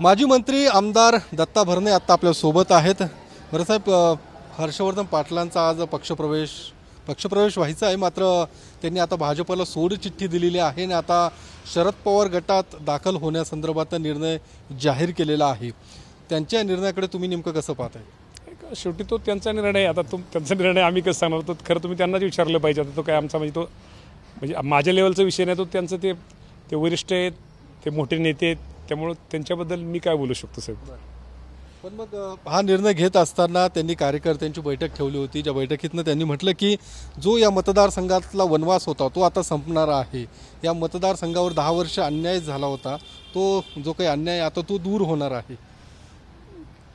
माजी मंत्री आमदार दत्ता भरणे आता आपल्या सोबत आहेत। बरं साहेब, हर्षवर्धन पाटलांचा आज पक्षप्रवेश व्हायचा आहे, मात्र त्यांनी आता भाजपला सोड चिठ्ठी दिलेली आहे आणि आता शरद पवार गटात दाखल होण्यासंदर्भात निर्णय जाहीर केलेला आहे। त्यांच्या निर्णयाकडे तुम्ही नेमकं कसं पाहताय? शेवटी तो त्यांचा निर्णय, आता त्यांचा निर्णय आम्ही कसं सांगणार? तो खरं तुम्ही त्यांनाच विचारलं पाहिजे। आता तो काय आमचा म्हणजे माझ्या लेवलचा विषय नाही, तो त्यांचं ते वरिष्ठ आहेत, ते मोठे नेते आहेत, त्यामुळे त्यांच्याबद्दल मी काय बोलू शकतो साहेब। पण मग हा निर्णय घेत असताना त्यांनी कार्यकर्त्यांची बैठक ठेवली होती, ज्या बैठकीतनं त्यांनी म्हटलं की जो या मतदारसंघातला वनवास होता तो आता संपणार आहे। या मतदारसंघावर 10 वर्ष अन्याय झाला होता, तो जो काही अन्याय आता तो दूर होणार आहे।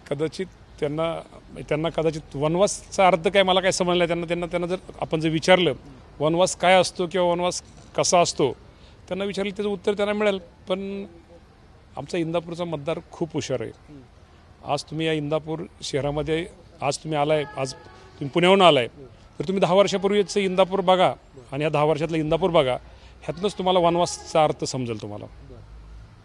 कदाचित त्यांना कदाचित वनवासचा अर्थ काय मला काय समजला, त्यांना जर आपण जर विचारलं वनवास काय असतो किंवा वनवास कसा असतो, त्यांना विचारलं त्याचं उत्तर त्यांना मिळेल। पण आमचा इंदापूरचा मतदार खूप हुशार आहे। आज तुम्ही या इंदापूर शहरामध्ये आज तुम्ही आलाय, आज तुम्ही पुण्याहून आलाय, तर तुम्ही 10 वर्षापूर्वीचं इंदापूर बघा आणि या 10 वर्षातलं इंदापूर बघा, ह्यातनंच तुम्हाला वनवासचा अर्थ समजेल तुम्हाला।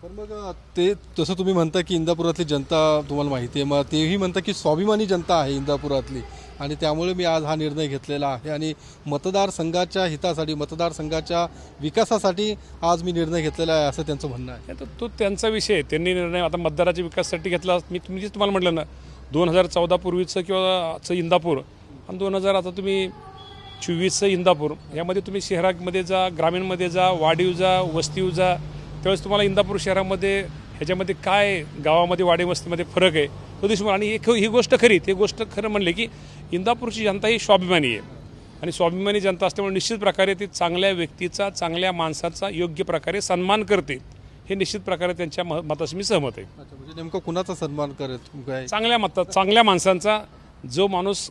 पण मग ते तसं तुम्ही म्हणता की इंदापुरातली जनता तुम्हाला माहिती आहे, मग तेही म्हणता की स्वाभिमानी जनता आहे इंदापुरातली आणि त्यामुळे मी आज हा निर्णय घेतलेला आहे आणि मतदारसंघाच्या हितासाठी, मतदारसंघाच्या विकासासाठी आज मी निर्णय घेतलेला आहे, असं त्यांचं म्हणणं आहे। तो त्यांचा विषय, त्यांनी निर्णय आता मतदाराच्या विकासासाठी घेतला। मी तुम्हाला म्हटलं ना, 2014 पूर्वीचं किंवा इंदापूर आणि 2000 आता तुम्ही 24चं इंदापूर, यामध्ये तुम्ही शहरामध्ये जा, ग्रामीणमध्ये जा, वाडीव जा, वस्तीव जा, त्यावेळेस तुम्हाला इंदापूर शहरामध्ये ह्याच्यामध्ये काय गावामध्ये वाडी वस्तीमध्ये फरक आहे तो दिसून। आणि ही गोष्ट खरी, ते गोष्ट खरं म्हणले की इंदापूरची जनता ही स्वाभिमानी आहे आणि स्वाभिमानी जनता असल्यामुळे निश्चित प्रकारे ती चांगल्या व्यक्तीचा, चांगल्या माणसाचा योग्य प्रकारे सन्मान करते, हे निश्चित प्रकारे त्यांच्या मताशी मी सहमत आहे। म्हणजे नेमकं कुणाचा सन्मान करत? चांगल्या माणसांचा, जो माणूस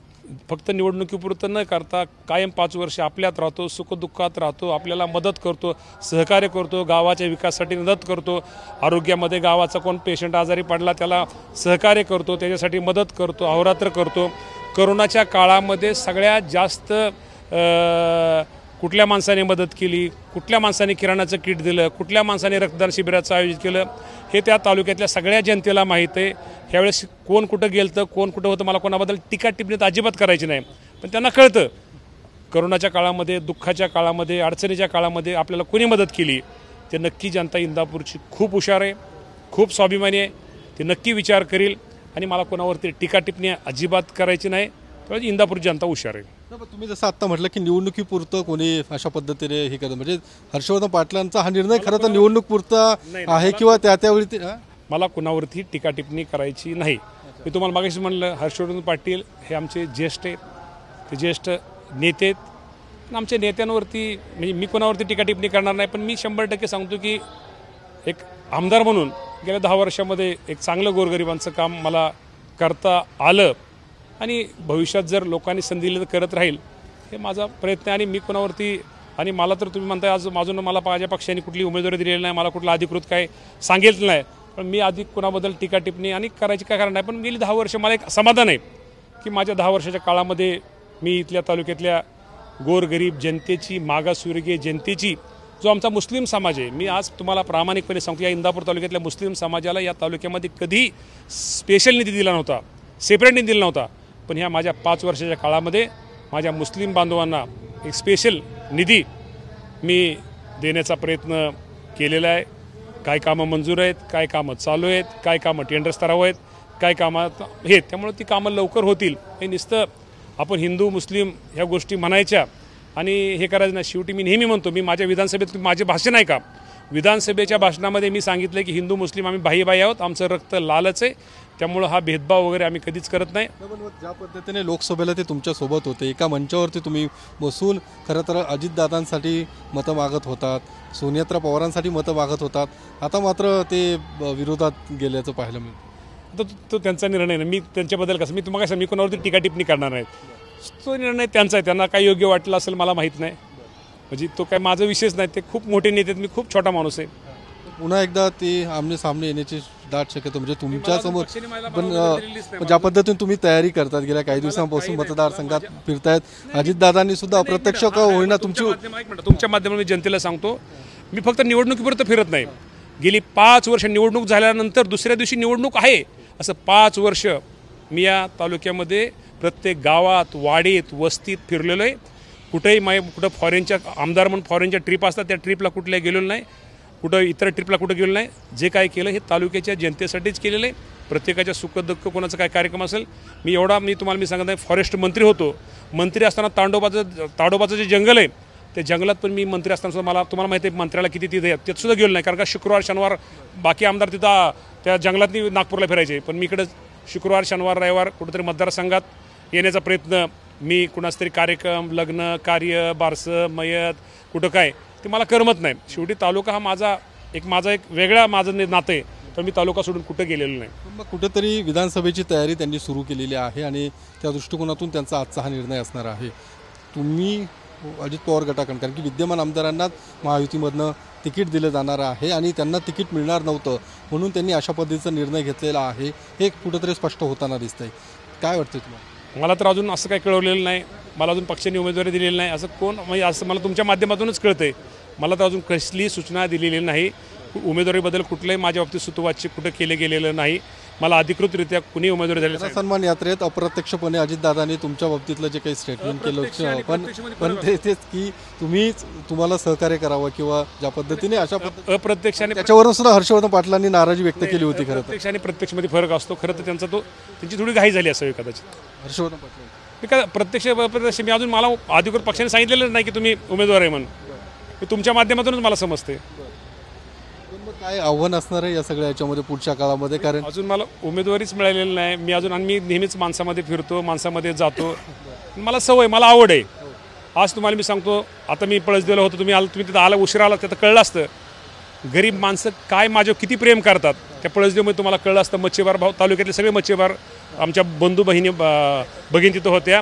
फक्त निवडणुकीपुरतं न करता कायम 5 वर्ष आपल्यात राहतो, सुखदुःखात राहतो, आपल्याला मदत करतो, सहकार्य करतो, गावाच्या विकासासाठी मदत करतो, आरोग्यामध्ये गावाचा कोण पेशंट आजारी पडला त्याला सहकार्य करतो, त्याच्यासाठी मदत करतो, अहोरात्र करतो। करोनाच्या काळामध्ये सगळ्यात जास्त कुठल्या माणसाने मदत केली, कुठल्या माणसाने किराणाचं किट दिलं, कुठल्या माणसाने रक्तदान शिबिराचं आयोजित केलं, हे त्या तालुक्यातल्या सगळ्या जनतेला माहीत आहे। ह्यावेळेस कोण कुठं गेलं तर कोण कुठं होतं, मला कोणाबद्दल टीका टिप्पणी अजिबात करायची नाही, पण त्यांना कळतं करोनाच्या काळामध्ये, दुःखाच्या काळामध्ये, अडचणीच्या काळामध्ये आपल्याला कोणी मदत केली, ते नक्की जनता इंदापूरची खूप हुशार आहे, खूप स्वाभिमानी आहे, ते नक्की विचार करील आणि मला कोणावरती टीका टिप्पणी अजिबात करायची नाही, त्यामुळे इंदापूर जनता हुशार आहे। तुम्ही जसं आत्ता म्हटलं की निवडणुकीपुरतं कोणी अशा पद्धतीने हे करतं, म्हणजे हर्षवर्धन पाटलांचा हा निर्णय खरं तर निवडणूकपुरता आहे किंवा त्यावेळी मला कुणावरती टीका टिप्पणी करायची नाही। मी तुम्हाला मागाशी म्हणलं, हर्षवर्धन पाटील हे आमचे ज्येष्ठ आहेत, ते ज्येष्ठ नेते आहेत। आमच्या नेत्यांवरती म्हणजे मी कोणावरती टीका टिप्पणी करणार नाही, पण मी 100% सांगतो की एक आमदार म्हणून गेल्या 10 वर्षामध्ये एक चांगलं गोरगरिबांचं काम मला करता आलं आणि भविष्यात जर लोकांनी संधी दिली तर करत राहील, हे माझा प्रयत्न आहे। आणि मी कोणावरती, आणि मला तर तुम्ही म्हणताय आज अजून मला माझ्या पक्षाने कुठली उमेदवारी दिलेली नाही, मला कुठला अधिकृत काय सांगितलं नाही, पण मी आधी कोणाबद्दल टीका टिप्पणी आणि करायची काय कारण नाही। पण गेली 10 वर्ष मला एक समाधान आहे की माझ्या 10 वर्षाच्या काळामध्ये मी इथल्या तालुक्यातल्या गोरगरीब जनतेची, मागासवर्गीय जनतेची, जो आमचा मुस्लिम समाज आहे, मी आज तुम्हाला प्रामाणिकपणे सांगतो, या इंदापूर तालुक्यातल्या मुस्लिम समाजाला या तालुक्यामध्ये कधी स्पेशल निधी दिला नव्हता, सेपरेट निधी दिला नव्हता, पण ह्या माझ्या 5 वर्षाच्या काळामध्ये माझ्या मुस्लिम बांधवांना एक स्पेशल निधी मी देण्याचा प्रयत्न केलेला आहे। काय कामं मंजूर आहेत, काय कामं चालू आहेत, काय कामं टेंडर स्तरावर आहेत, काय कामात हे, त्यामुळे ती कामं लवकर होतील। हे नुसतं आपण हिंदू मुस्लिम ह्या गोष्टी म्हणायच्या आणि हे करायचं नाही। शेवटी मी नेहमी म्हणतो, मी माझ्या विधानसभेत माझे भाषण आहे का, विधानसभेच्या भाषणामध्ये मी सांगितलं की हिंदू मुस्लिम आम्ही भाई आहोत, आमचं रक्त लालच आहे, त्यामुळे हा भेदभाव वगैरे आम्ही कधीच करत नाही। ज्या पद्धतीने लोकसभेला ते तुमच्यासोबत होते, एका मंचावरती तुम्ही बसून खरं तर अजितदादांसाठी मतं मागत होतात, सोनियात्रा पवारांसाठी मतं मागत होतात, आता मात्र ते विरोधात गेल्याचं पाहायला मिळतं। तो त्यांचा निर्णय नाही, मी त्यांच्याबद्दल कसं मी तुम्हाला मी कोणावरती टीका टिप्पणी करणार नाही, तो निर्णय त्यांचा आहे, त्यांना काय योग्य वाटलं असेल मला माहीत नाही, म्हणजे तो काय माझा विषयच नाही। ते खूप मोठे नेते आहेत, मी खूप छोटा माणूस आहे। पुन्हा एकदा ते आमने सामने येण्याची दाट शक्यता, म्हणजे तुमच्या समोर पण ज्या पद्धतीने तुम्ही तयारी करतात, गेल्या काही दिवसांपासून मतदारसंघात फिरतायत, अजितदादांनी सुद्धा अप्रत्यक्ष का होईना तुमच्या माध्यमातून मी जनतेला सांगतो, मी फक्त निवडणुकीपुरतं फिरत नाही, गेली 5 वर्ष निवडणूक झाल्यानंतर दुसऱ्या दिवशी निवडणूक आहे असं 5 वर्ष मी या तालुक्यामध्ये प्रत्येक गावात, वाडीत, वस्तीत फिरलेलो आहे. कुठेही कुठं फॉरेनच्या आमदार म्हणून फॉरेनच्या ट्रिप असतात त्या ट्रिपला कुठल्याही गेलेलो नाही, कुठं इतर ट्रिपला कुठं गेलो नाही. जे काय केलं हे तालुक्याच्या जनतेसाठीच केलेलं आहे. प्रत्येकाच्या सुखदुःख कोणाचा काय कार्यक्रम असेल मी तुम्हाला सांगत आहे, फॉरेस्ट मंत्री होतो. मंत्री असताना ताडोबाचं जे जंगल आहे त्या जंगलात पण मी मंत्री असताना सुद्धा तुम्हाला माहिती आहे मंत्र्याला किती तिथे त्यात सुद्धा गेलो नाही. कारण का शुक्रवार शनिवार बाकी आमदार तिथं त्या जंगलात नागपूरला फिरायचे, पण मी इकडं शुक्रवार शनिवार रविवार कुठंतरी मतदारसंघात येण्याचा प्रयत्न, मी कुणाच तरी कार्यक्रम, लग्न कार्य, बारसं, मयत कुठं काय ते मला करमत नाही. शेवटी तालुका हा माझा एक वेगळा नातं आहे, तर मी तालुका सोडून कुठं गेलेलो नाही. मग कुठेतरी विधानसभेची तयारी त्यांनी सुरू केलेली आहे आणि त्या दृष्टिकोनातून त्यांचा आजचा हा निर्णय असणार आहे. तुम्ही अजित पवार गटाकडून, कारण की विद्यमान आमदारांनाच महायुतीमधनं तिकीट दिलं जाणार आहे आणि त्यांना तिकीट मिळणार नव्हतं म्हणून त्यांनी अशा पद्धतीचा निर्णय घेतलेला आहे, हे कुठेतरी स्पष्ट होताना दिसतंय. काय वाटतं तुम्हाला? मला तर अजून असं काही कळवलेलं नाही, मला अजून पक्षाने उमेदवारी दिलेली नाही. असं म्हणजे असं मला तुमच्या माध्यमातूनच कळतंय. मला तर अजून कसली सूचना दिलेली नाही. उमेदवारीबद्दल कुठलंही माझ्या बाबतीत सुतोवाच्य कुठं केलं गेलेलं नाही. मला अधिकृतरित्या कुणी उमेदवारी झाली नाही. सन्मान यात्रेत अप्रत्यक्षपणे अजितदादांनी तुमच्या बाबतीतलं जे काही स्टेटमेंट केलं पण तेच की तुम्हाला सहकार्य करावं किंवा ज्या पद्धतीने अशा अप्रत्यक्षाने त्याच्यावरून सुद्धा हर्षवर्धन पाटलांनी नाराजी व्यक्त केली होती. खरं प्रत्यक्ष आणि प्रत्यक्षमध्ये फरक असतो. खरं तर त्यांची थोडी घाई झाली असावी कदाचित. हर्षवर्धन पाटील प्रत्यक्ष मी अजून मला अधिकृत पक्षाने सांगितलेलं नाही की तुम्ही उमेदवार आहे म्हणून. तुमच्या माध्यमातूनच मला समजते. काय आव्हान असणार आहे या सगळ्या याच्यामध्ये पुढच्या काळामध्ये? कारण अजून मला उमेदवारीच मिळालेली नाही. मी नेहमीच माणसामध्ये फिरतो, माणसामध्ये जातो. मला सवय, मला आवड आहे. आज तुम्हाला मी सांगतो, आता मी पळसदेला होतो, तुम्ही तिथं आला, उशिरा आला, त्यात कळलं असतं गरीब माणसं काय माझ्यावर किती प्रेम करतात. त्या पळसदेमध्ये तुम्हाला कळलं असतं. मच्छीमार भाऊ, तालुक्यातले सगळे मच्छीमार आमच्या बंधू भगिनी तिथं होत्या.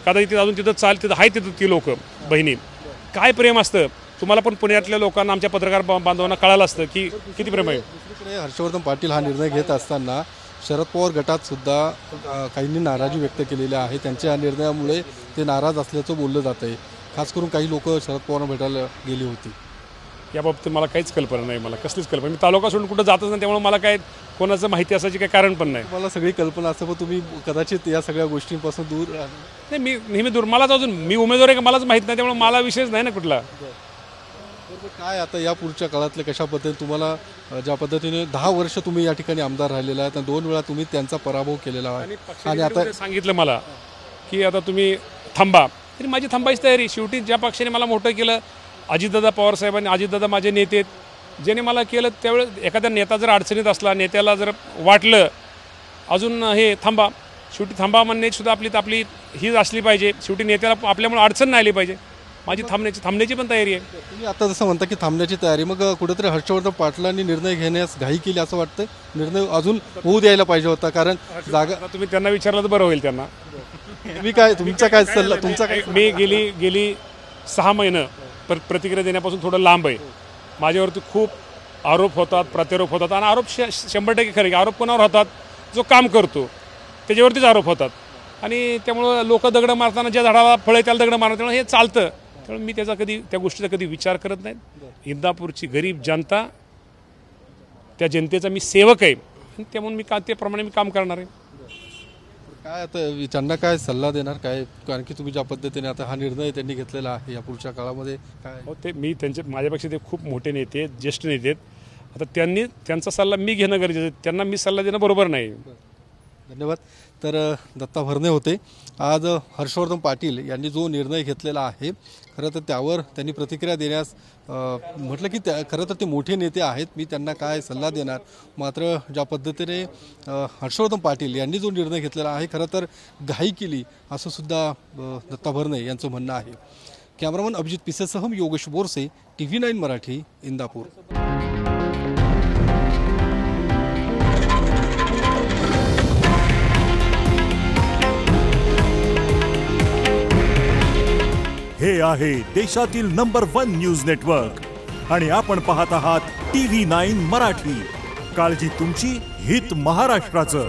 कदाचित अजून तिथं आहे तिथं ती लोक बहिणी. काय प्रेम असतं तुम्हाला पण पुण्यातल्या लोकांना, आमच्या पत्रकार बांधवांना कळालं असतं की किती प्रेम आहे. हर्षवर्धन पाटील हा निर्णय घेत असताना शरद पवार गटात सुद्धा काहींनी नाराजी व्यक्त केलेली आहे. त्यांच्या या निर्णयामुळे ते नाराज असल्याचं बोललं जात आहे. खास करून काही लोक शरद पवारांना भेटायला गेली होती. याबाबतीत मला काहीच कल्पना नाही, मला कसलीच कल्पना. मी तालुका सोडून कुठं जातच नाही, त्यामुळे मला काय कोणाचं माहिती असायची काही कारण पण नाही. मला सगळी कल्पना असं, पण तुम्ही कदाचित या सगळ्या गोष्टींपासून दूर नाही. मी नेहमी दूर, मलाच अजून मी उमेदवार आहे का मलाच माहीत नाही, त्यामुळे मला विषयच नाही ना कुठला. काय आता या पुढच्या काळातले कशा पद्धतीने तुम्हाला, ज्या पद्धतीने 10 वर्ष तुम्ही या ठिकाणी आमदार राहिलेला आहे, 2 वेळा तुम्ही त्यांचा पराभव केलेला आहे आणि आता सांगितलं मला की आता तुम्ही थांबा, तरी माझी थांबायची तयारी. शेवटी ज्या पक्षाने मला मोठं केलं, अजितदादा पवार साहेबांनी, अजितदादा माझे नेते आहेत, ज्याने मला केलं, त्यावेळेस एखाद्या नेता जर अडचणीत असला, नेत्याला जर वाटलं अजून हे थांबा, शेवटी थांबा म्हणण्याची सुद्धा आपली हीच असली पाहिजे. शेवटी नेत्याला आपल्यामुळे अडचण नाही आली पाहिजे. माझी थांबण्याची पण तयारी आहे. तुम्ही आता जसं म्हणता की थांबण्याची तयारी, मग कुठेतरी हर्षवर्धन पाटलांनी निर्णय घेण्यास घाई केली असं वाटतं. निर्णय अजून होऊ द्यायला पाहिजे होता, कारण जागा तुम्ही त्यांना विचारलं तर बरं होईल. त्यांना तुमचा काय सल्ला, तुमचा काय? मी गेली 6 महिने प्रतिक्रिया देण्यापासून थोडं लांब आहे. माझ्यावरती खूप आरोप होतात, प्रत्यारोप होतात आणि आरोप 100% खरे. आरोप कोणावर होतात? जो काम करतो त्याच्यावरतीच आरोप होतात. आणि त्यामुळं लोक दगडं मारताना ज्या झाडाला फळे त्याला दगडं मारतात, त्यामुळे हे चालतं. त्यामुळे मी त्या गोष्टीचा कधी विचार करत नाही. इंदापूरची गरीब जनता, त्या जनतेचा मी सेवक आहे, त्यामुळे त्याप्रमाणे मी काम करणार आहे. काय आता त्यांना काय सल्ला देणार काय? कारण की तुम्ही ज्या पद्धतीने आता हा निर्णय त्यांनी घेतलेला आहे, या पुढच्या काळामध्ये काय? हो, ते माझ्यापेक्षा ते खूप मोठे नेते आहेत, ज्येष्ठ नेते आहेत. आता त्यांचा सल्ला मी घेणं गरजेचं आहे. त्यांना मी सल्ला देणं बरोबर नाही. धन्यवाद. तर दत्ता भरणे होते. आज हर्षवर्धन पाटील यांनी जो निर्णय घेतलेला आहे, खरं तर त्यावर त्यांनी प्रतिक्रिया देण्यास म्हटलं की खरं तर ते मोठे नेते आहेत, मी त्यांना काय सल्ला देणार. मात्र ज्या पद्धतीने हर्षवर्धन पाटील यांनी जो निर्णय घेतलेला आहे, खरं तर घाई केली असं सुद्धा दत्ता भरणे यांचं म्हणणं आहे. कॅमेरामन अभिजित पिसेसह योगेश बोरसे, TV9 मराठी, इंदापूर. हे आहे देशातील नंबर 1 न्यूज नेटवर्क आणि आपण पाहत आहात TV9 मराठी. काळजी तुमची, हित महाराष्ट्राचं.